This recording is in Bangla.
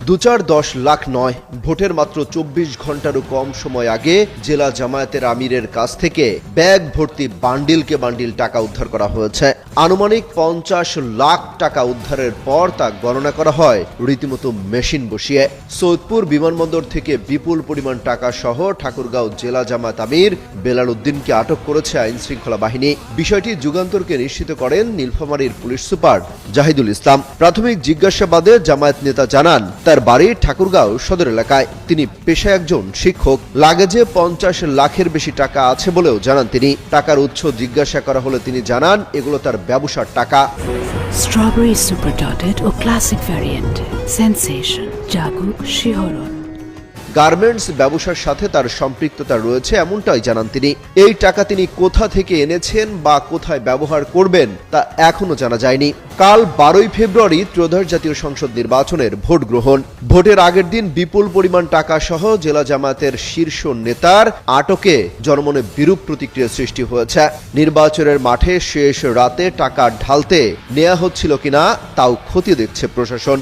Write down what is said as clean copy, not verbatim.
২-৪-১০ লাখ নয়, ভোটের মাত্র ২৪ ঘন্টারও কম সময় আগে জেলা জামায়াতের আমিরের কাছ থেকে ব্যাগ ভর্তি বান্ডিলকে বান্ডিল টাকা উদ্ধার করা হয়েছে। আনুমানিক ৫০ লাখ টাকা উদ্ধারের পর তা গণনা করা হয় রীতিমতো মেশিন বসিয়ে। সৈয়দপুর বিমানবন্দর থেকে বিপুল পরিমাণ টাকা সহ ঠাকুরগাঁও জেলা জামায়াত আমির বেলাল উদ্দিনকে আটক করেছে আইন শৃঙ্খলা বাহিনী। বিষয়টি যুগান্তরকে নিশ্চিত করেন নীলফামারীর পুলিশ সুপার জাহিদুল ইসলাম। প্রাথমিক জিজ্ঞাসাবাদে জামায়াত নেতা জানান তার বাড়ি ঠাকুরগাঁও সদর এলাকায়। তিনি পেশায় একজন শিক্ষক। লাগেজে ৫০ লাখের বেশি টাকা আছে বলেও জানান তিনি। টাকার উৎস জিজ্ঞাসা করা হলে তিনি জানান এগুলো তার ব্যবসার টাকা। স্ট্রবেরি সুপার ডটেড ও ক্লাসিক ভ্যারিয়েন্ট সেন্সেশন জাগুক শিহরণ। গার্মেন্টস ব্যবসার সাথে তার সম্পৃক্ততা রয়েছে এমনটাই জানান তিনি। এই টাকা তিনি কোথা থেকে এনেছেন বা কোথায় ব্যবহার করবেন তা এখনো জানা যায়নি। কাল ১২ ফেব্রুয়ারি ত্রয়োদশ জাতীয় সংসদ নির্বাচনের ভোট গ্রহণ। ভোটের আগের দিন বিপুল পরিমাণ টাকা সহ জেলা জামায়াতের শীর্ষ নেতার আটকে জনমনে বিরূপ প্রতিক্রিয়া সৃষ্টি হয়েছে। নির্বাচনের মাঠে শেষ রাতে টাকা ঢালতে নেওয়া হচ্ছিল কিনা তাও খতিয়ে দেখছে প্রশাসন।